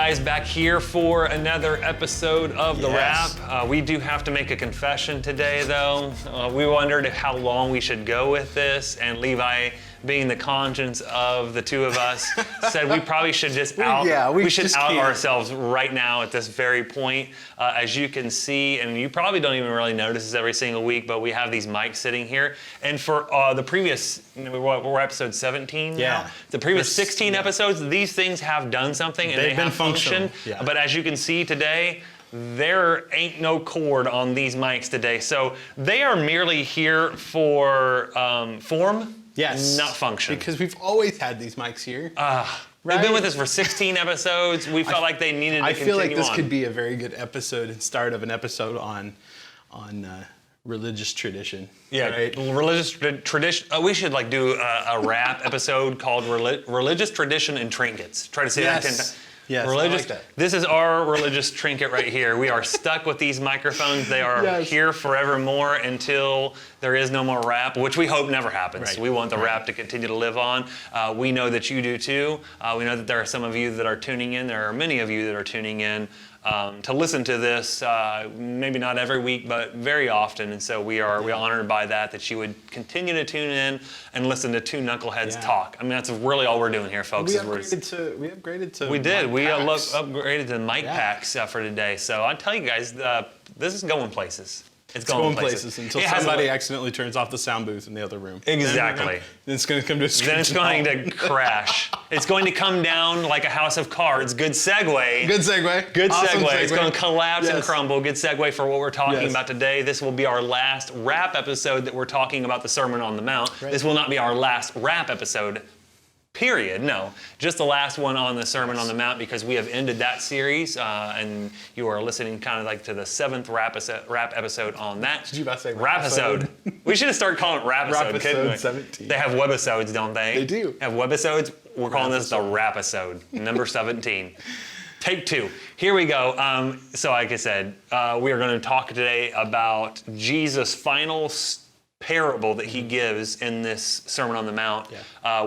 guys, back here for another episode of The Yes. Wrap. We do have to make a confession today, though. We wondered how long we should go with this, and Levi, being the conscience of the two of us, said we probably should just we should out ourselves right now at this very point. As you can see, and you probably don't even really notice this every single week, but we have these mics sitting here. And for the previous, we're episode 17 now. Yeah. The previous 16 episodes, these things have done something and they have functioned. Yeah. But as you can see today, there ain't no cord on these mics today. So they are merely here for form. Yes. Not function. Because we've always had these mics here. They've been with us for 16 episodes. We felt like they needed to continue on. I feel like this could be a very good episode and start of an episode on religious tradition. Yeah, right? Religious tradition. We should do a rap episode called Religious Tradition and Trinkets. Try to say that 10 times. Yes, religious. I like that. This is our religious trinket right here. We are stuck with these microphones. They are here forevermore until there is no more rap, which we hope never happens. Right. We want the rap to continue to live on. We know that you do too. We know that there are some of you that are tuning in. There are many of you that are tuning in to listen to this, maybe not every week, but very often. And so we're honored by that you would continue to tune in and listen to two knuckleheads talk. I mean, that's really all we're doing here, folks. We upgraded to We did. We mic packs. upgraded to mic packs for today. So I tell you guys, this is going places. It's going places until somebody accidentally turns off the sound booth in the other room. Exactly. Then it's going to come to a screeching Then it's going to crash. It's going to come down like a house of cards. Good segue. Good segue. Good Awesome segue. It's going to collapse and crumble. Good segue for what we're talking about today. This will be our last rap episode that we're talking about the Sermon on the Mount. Right. This will not be our last rap episode. Period. No, just the last one on the Sermon on the Mount, because we have ended that series, and you are listening kind of to the 7th rap episode on that. Did you about to say rap-episode? We should have started calling it rap-episode, couldn't we? 17. They have webisodes, don't they? They do. Have webisodes? We're calling this the rap-episode, number 17. Take 2. Here we go. So like I said, we are going to talk today about Jesus' final parable that he gives in this Sermon on the Mount,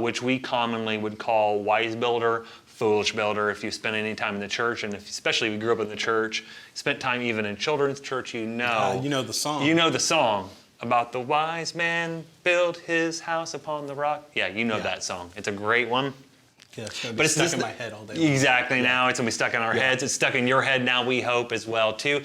which we commonly would call wise builder, foolish builder. If you spent any time in the church, and especially if you grew up in the church, spent time even in children's church, you know the song. You know the song about the wise man built his house upon the rock. Yeah, you know that song. It's a great one. Yeah, it's going to be stuck in my head all day long. Exactly. Now it's going to be stuck in our heads. It's stuck in your head now, we hope, as well, too.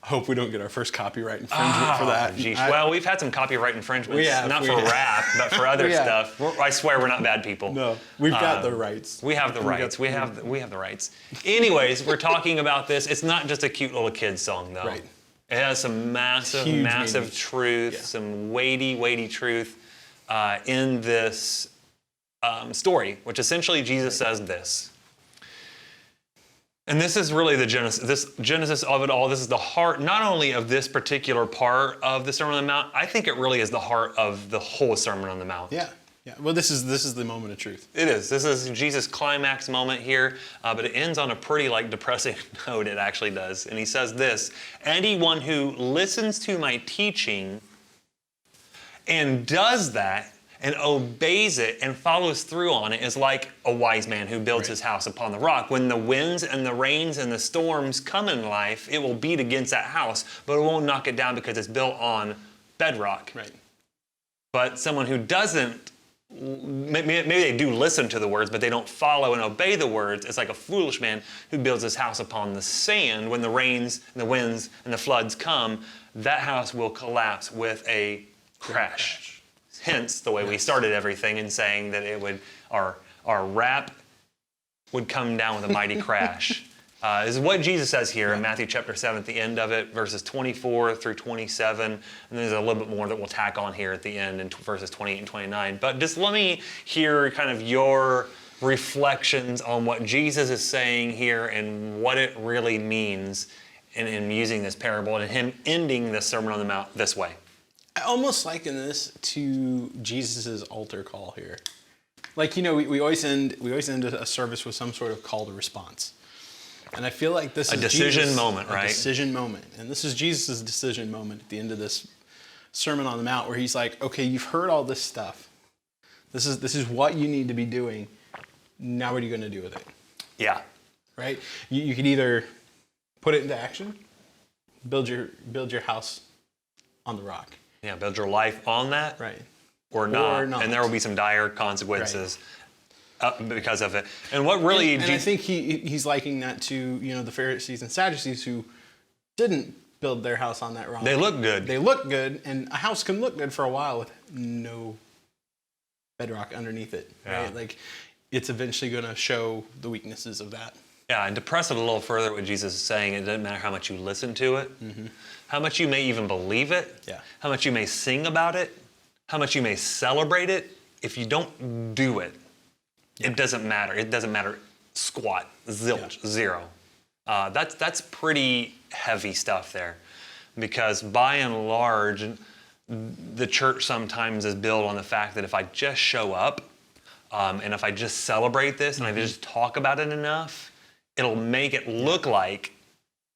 I hope we don't get our first copyright infringement for that. Well, we've had some copyright infringements, not for rap, but for other stuff. I swear we're not bad people. No, we've got the rights. We have the rights. We have the rights. Anyways, we're talking about this. It's not just a cute little kid song, though. Right. It has some massive truth, some weighty truth in this story, which essentially Jesus says this. And this is really the genesis of it all. This is the heart, not only of this particular part of the Sermon on the Mount. I think it really is the heart of the whole Sermon on the Mount. Yeah. Well, this is the moment of truth. It is. This is Jesus' climax moment here, but it ends on a pretty depressing note. It actually does. And he says this: anyone who listens to my teaching and does that, and obeys it and follows through on it, is like a wise man who builds his house upon the rock. When the winds and the rains and the storms come in life, it will beat against that house, but it won't knock it down because it's built on bedrock. Right. But someone who doesn't, maybe they do listen to the words, but they don't follow and obey the words, it's like a foolish man who builds his house upon the sand. When the rains and the winds and the floods come, that house will collapse with a crash. Hence the way we started everything in saying that it would, our rap would come down with a mighty crash. This is what Jesus says here in Matthew chapter 7 at the end of it, verses 24 through 27. And there's a little bit more that we'll tack on here at the end in verses 28 and 29. But just let me hear kind of your reflections on what Jesus is saying here and what it really means in using this parable and him ending the Sermon on the Mount this way. I almost liken this to Jesus' altar call here. We always end a service with some sort of call to response. And I feel like this is a decision moment. And this is Jesus' decision moment at the end of this Sermon on the Mount, where he's like, okay, you've heard all this stuff. This is what you need to be doing. Now what are you going to do with it? Yeah. right? You could either put it into action, build your house on the rock. Yeah, build your life on that, Right. or not, Or not. and there will be some dire consequences because of it. And what really, and I think he's liking that to the Pharisees and Sadducees who didn't build their house on that rock. they look good. They look good, and a house can look good for a while with no bedrock underneath it, right? Yeah. Like, it's eventually going to show the weaknesses of that. Yeah, and to press it a little further, what Jesus is saying, it doesn't matter how much you listen to it, how much you may even believe it, how much you may sing about it, how much you may celebrate it. If you don't do it, it doesn't matter. It doesn't matter squat, zilch, zero. That's pretty heavy stuff there, because by and large, the church sometimes is built on the fact that if I just show up, and if I just celebrate this and I just talk about it enough, it'll make it look like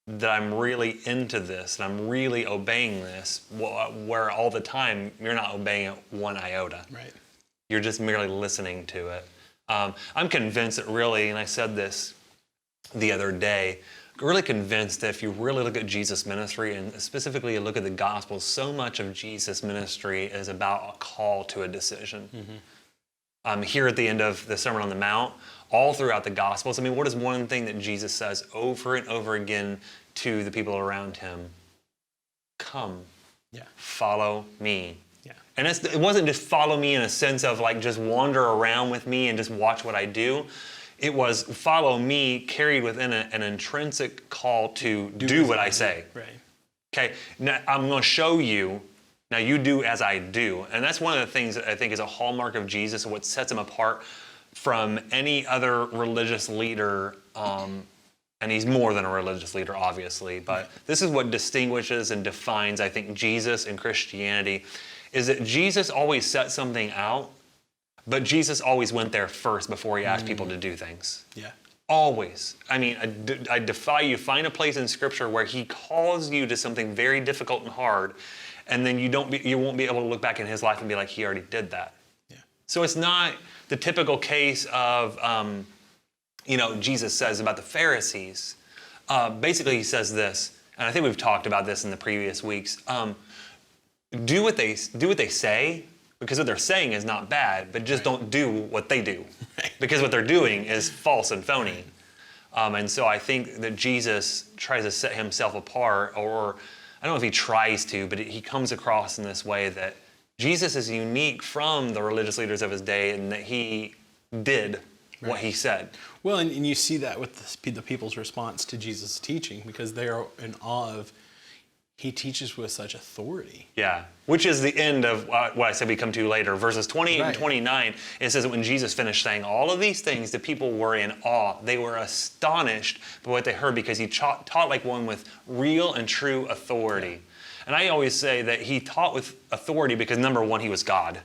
that I'm really into this and I'm really obeying this, where all the time you're not obeying it one iota. Right. You're just merely listening to it. I'm convinced that really, and I said this the other day, really convinced that if you really look at Jesus' ministry, and specifically you look at the Gospels, so much of Jesus' ministry is about a call to a decision. Here at the end of the Sermon on the Mount, all throughout the Gospels, I mean, what is one thing that Jesus says over and over again to the people around him? Come, follow me. Yeah. And it wasn't just follow me in a sense of like just wander around with me and just watch what I do. It was follow me carried within an intrinsic call to do what I say. Right. Okay, now I'm going to show you. Now you do as I do. And that's one of the things that I think is a hallmark of Jesus and what sets him apart from any other religious leader. And he's more than a religious leader, obviously. But this is what distinguishes and defines, I think, Jesus and Christianity, is that Jesus always set something out, but Jesus always went there first before he asked people to do things. Yeah. Always. I mean, I defy you, find a place in Scripture where he calls you to something very difficult and hard, and then you won't be able to look back in his life and be like, he already did that. Yeah. So it's not the typical case of, Jesus says about the Pharisees. Basically, he says this, and I think we've talked about this in the previous weeks. Do what they say, because what they're saying is not bad, but just don't do what they do, because what they're doing is false and phony. And so I think that Jesus tries to set himself apart, or I don't know if he tries to, but he comes across in this way that Jesus is unique from the religious leaders of his day, and that he did what he said. Well, and you see that with the people's response to Jesus' teaching, because they are in awe of, he teaches with such authority. Yeah, which is the end of what I said we come to later. Verses 28 and 29, it says that when Jesus finished saying all of these things, the people were in awe. They were astonished by what they heard, because he taught like one with real and true authority. Yeah. And I always say that he taught with authority because, number one, he was God.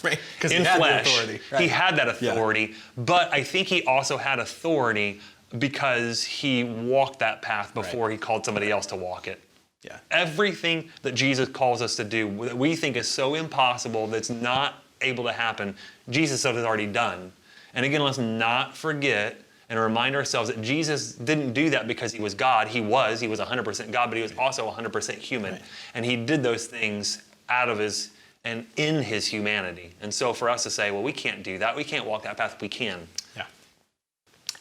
Right, because in flesh. Right. He had that authority, but I think he also had authority because he walked that path before he called somebody else to walk it. Yeah. Everything that Jesus calls us to do that we think is so impossible that's not able to happen, Jesus has already done. And again, let's not forget and remind ourselves that Jesus didn't do that because he was God. He was 100% God, but he was also 100% human. Right. And he did those things out of his and in his humanity. And so for us to say, well, we can't do that, we can't walk that path, we can. Yeah.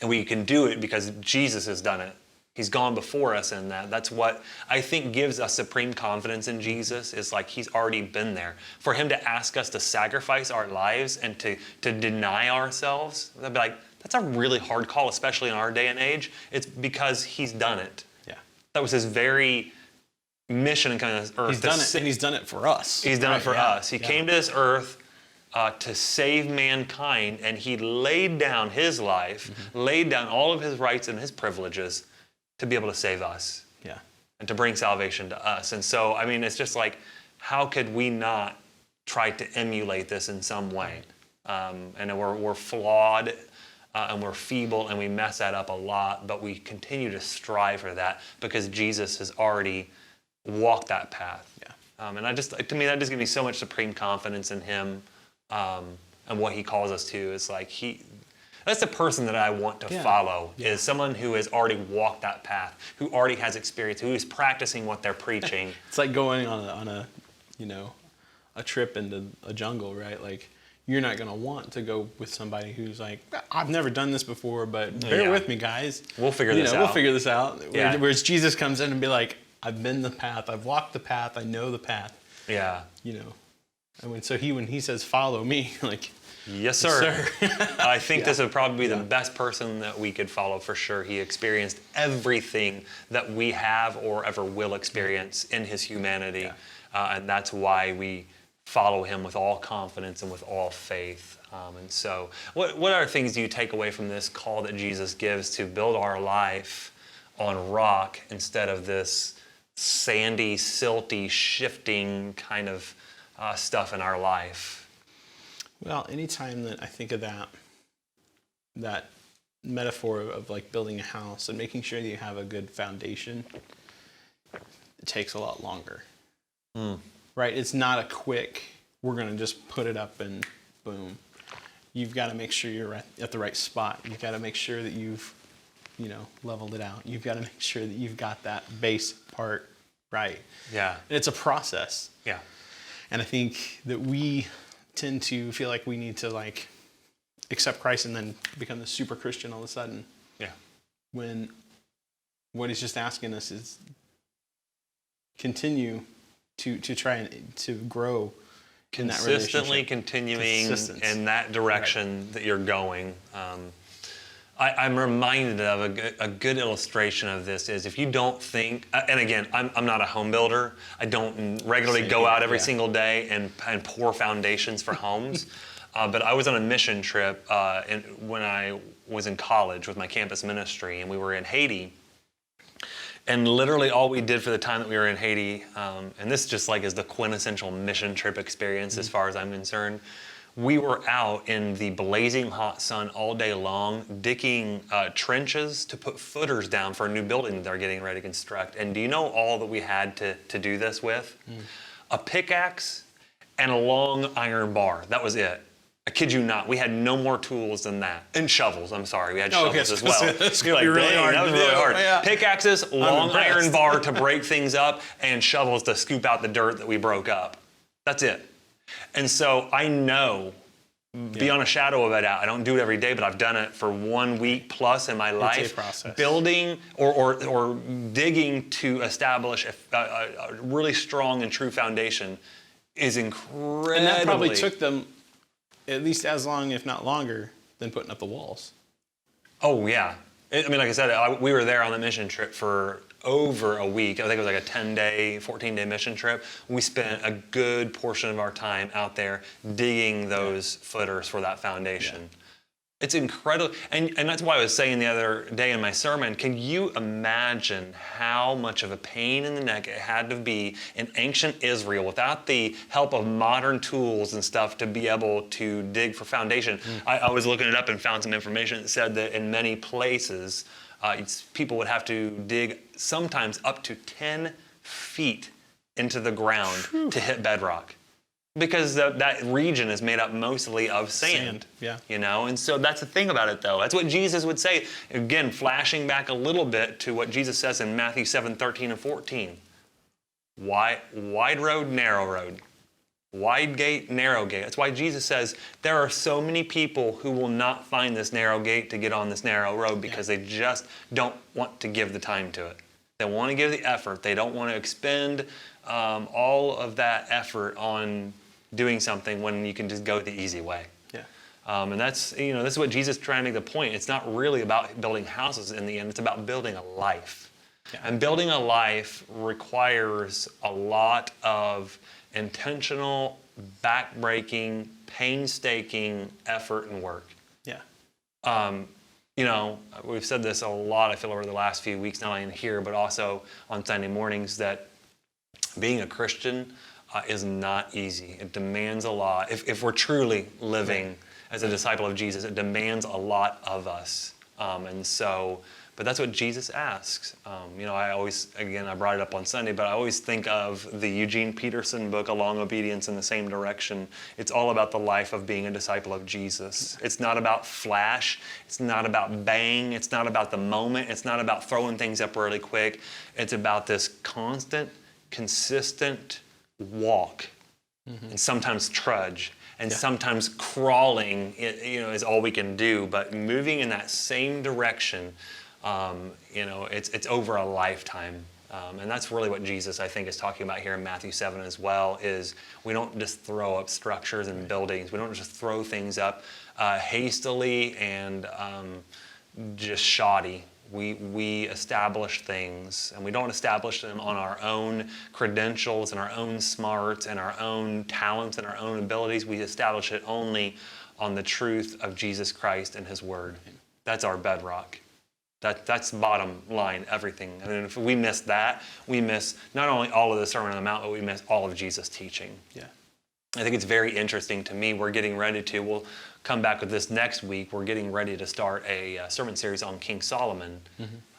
And we can do it because Jesus has done it. He's gone before us in that. That's what I think gives us supreme confidence in Jesus, is like he's already been there. For him to ask us to sacrifice our lives and to deny ourselves, that'd be like, that's a really hard call, especially in our day and age. It's because he's done it. Yeah. That was his very mission and kind of earth. He's done it, and he's done it for us. He's done it for us. He came to this earth to save mankind, and he laid down his life, laid down all of his rights and his privileges to be able to save us. Yeah. And to bring salvation to us. And so, I mean, it's just like, how could we not try to emulate this in some way? And we're flawed, and we're feeble, and we mess that up a lot, but we continue to strive for that because Jesus has already walked that path. Yeah. And to me, that just gives me so much supreme confidence in him, and what he calls us to. It's like That's the person that I want to follow, is someone who has already walked that path, who already has experience, who is practicing what they're preaching. It's like going on a trip into a jungle, right? Like, you're not going to want to go with somebody who's like, I've never done this before, but bear with me, guys. We'll figure this out. We'll figure this out. Yeah. Whereas Jesus comes in and be like, I've been the path, I've walked the path, I know the path. Yeah. And when he says, follow me, like, yes, sir. I think this would probably be the Yeah. best person that we could follow for sure. He experienced everything that we have or ever will experience in his humanity. Yeah. And that's why we follow him with all confidence and with all faith. And so what are things you take away from this call that Jesus gives to build our life on rock instead of this sandy, silty, shifting kind of stuff in our life? Well, anytime that I think of that metaphor of like building a house and making sure that you have a good foundation, it takes a lot longer. Right? It's not a quick, we're going to just put it up and boom. You've got to make sure you're at the right spot. You've got to make sure that you've, leveled it out. You've got to make sure that you've got that base part right. Yeah. And it's a process. Yeah. And I think that we tend to feel like we need to like accept Christ and then become the super Christian all of a sudden. Yeah. When what he's just asking us is continue to try and to grow in that relationship. Consistently continuing in that direction that you're going. I'm reminded of a good illustration of this is if you don't think, and again, I'm not a home builder. I don't regularly go out every single day and pour foundations for homes. But I was on a mission trip when I was in college with my campus ministry, and we were in Haiti. And literally all we did for the time that we were in Haiti, and this just like is the quintessential mission trip experience as far as I'm concerned, we were out in the blazing hot sun all day long, digging trenches to put footers down for a new building that they're getting ready to construct. And do you know all that we had to do this with? A pickaxe and a long iron bar. That was it. I kid you not. We had no more tools than that. And shovels, I'm sorry. We had shovels as well. You're like, really hard. That was really hard. Yeah. Pickaxes, long iron bar to break things up, and shovels to scoop out the dirt that we broke up. That's it. And so I know, beyond a shadow of a doubt, I don't do it every day, but I've done it for 1 week plus in my life. It's a process. Building or digging to establish a really strong and true foundation is incredibly... And that probably took them at least as long, if not longer, than putting up the walls. Oh, yeah. I mean, like I said, we were there on the mission trip for over a week. I think it was like a 10-day, 14-day mission trip. We spent a good portion of our time out there digging those footers for that foundation. Yeah. It's incredible. And that's why I was saying the other day in my sermon, can you imagine how much of a pain in the neck it had to be in ancient Israel without the help of modern tools and stuff to be able to dig for foundation? I was looking it up and found some information that said that in many places, people would have to dig sometimes up to 10 feet into the ground to hit bedrock. Because that region is made up mostly of sand. Yeah. And so that's the thing about it, though. That's what Jesus would say. Again, flashing back a little bit to what Jesus says in Matthew 7:13 and 14. Wide road, narrow road. Wide gate, narrow gate. That's why Jesus says there are so many people who will not find this narrow gate to get on this narrow road because they just don't want to give the time to it. They want to give the effort. They don't want to expend all of that effort on doing something when you can just go the easy way. Yeah. And that's, this is what Jesus is trying to make the point. It's not really about building houses in the end. It's about building a life. Yeah. And building a life requires a lot of intentional, back-breaking, painstaking effort and work. Yeah. We've said this a lot, I feel, over the last few weeks, not only in here, but also on Sunday mornings, that being a Christian is not easy. It demands a lot. If we're truly living as a disciple of Jesus, it demands a lot of us. But that's what Jesus asks. I brought it up on Sunday, but I always think of the Eugene Peterson book, A Long Obedience in the Same Direction. It's all about the life of being a disciple of Jesus. It's not about flash. It's not about bang. It's not about the moment. It's not about throwing things up really quick. It's about this constant, consistent walk, and sometimes trudge. And sometimes crawling, is all we can do. But moving in that same direction, it's over a lifetime. And that's really what Jesus, I think, is talking about here in Matthew 7 as well, is we don't just throw up structures and buildings. We don't just throw things up hastily and just shoddy. We establish things, and we don't establish them on our own credentials and our own smarts and our own talents and our own abilities. We establish it only on the truth of Jesus Christ and His Word. That's our bedrock. That's bottom line, everything. I mean, if we miss that, we miss not only all of the Sermon on the Mount, but we miss all of Jesus' teaching. Yeah. I think it's very interesting to me. We'll come back with this next week. We're getting ready to start a sermon series on King Solomon.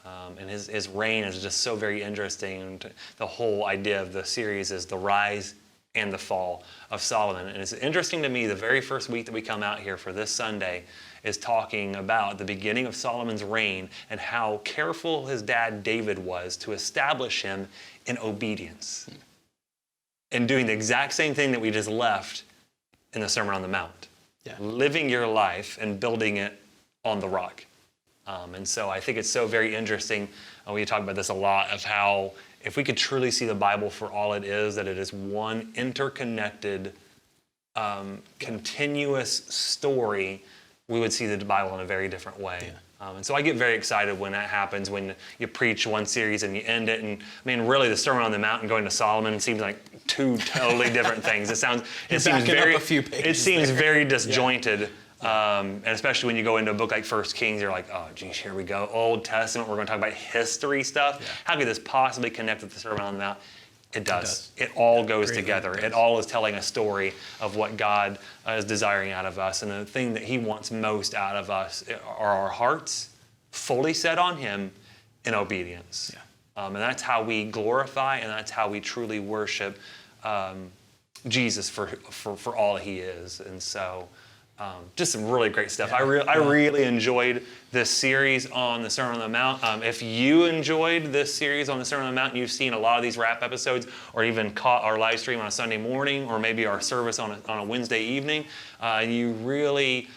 And his reign is just so very interesting. And the whole idea of the series is the rise and the fall of Solomon. And it's interesting to me, the very first week that we come out here for this Sunday is talking about the beginning of Solomon's reign and how careful his dad David was to establish him in obedience. And doing the exact same thing that we just left in the Sermon on the Mount. Yeah. Living your life and building it on the rock. And so I think it's so very interesting, we talk about this a lot, of how if we could truly see the Bible for all it is, that it is one interconnected, continuous story, we would see the Bible in a very different way. Yeah. And so I get very excited when that happens, when you preach one series and you end it. And I mean, really, the Sermon on the Mount and going to Solomon seems like two totally different things. It seems very disjointed. And especially when you go into a book like 1 Kings, you're like, oh, geez, here we go. Old Testament, we're going to talk about history stuff. Yeah. How could this possibly connect with the Sermon on the Mount? It does. It all goes together. It all is telling a story of what God is desiring out of us. And the thing that He wants most out of us are our hearts fully set on Him in obedience. Yeah. And that's how we glorify, and that's how we truly worship Jesus for all He is. And so just some really great stuff. Yeah. I really enjoyed this series on the Sermon on the Mount. If you enjoyed this series on the Sermon on the Mount, and you've seen a lot of these wrap episodes, or even caught our live stream on a Sunday morning, or maybe our service on a Wednesday evening, you really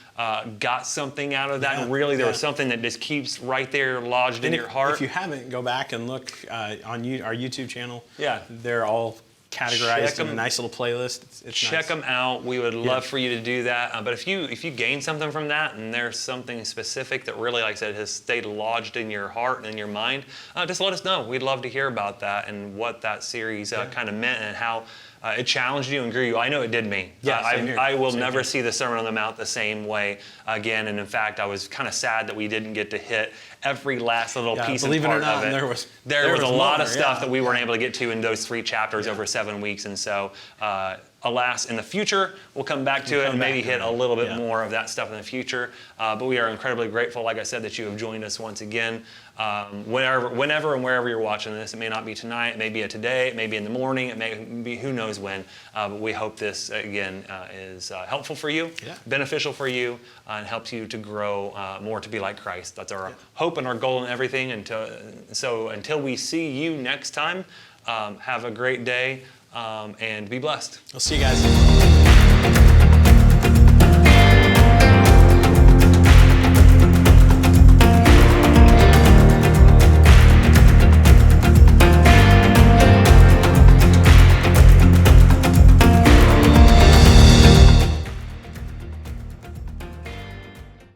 got something out of that. And really, there was something that just keeps right there lodged in your heart. If you haven't, go back and look on our YouTube channel. Yeah. They're all categorized in a nice little playlist. It's check nice. them out. We would love for you to do that. But if you gain something from that, and there's something specific that really, like I said, has stayed lodged in your heart and in your mind, just let us know. We'd love to hear about that and what that series kind of meant and how it challenged you and grew you. I know it did me. Yeah, I will never see the Sermon on the Mount the same way again. And in fact, I was kind of sad that we didn't get to hit every last little piece and part of it. There was a lot of stuff that we weren't able to get to in those 3 chapters over 7 weeks. And so, alas, in the future, we'll come back to it and maybe hit a little bit more of that stuff in the future. But we are incredibly grateful, like I said, that you have joined us once again. Whenever and wherever you're watching this, it may not be tonight, it may be today, it may be in the morning, it may be who knows when. But we hope this, again, is helpful for you, beneficial for you, and helps you to grow more to be like Christ. That's our hope and our goal and everything. Until we see you next time, have a great day and be blessed. I'll see you guys.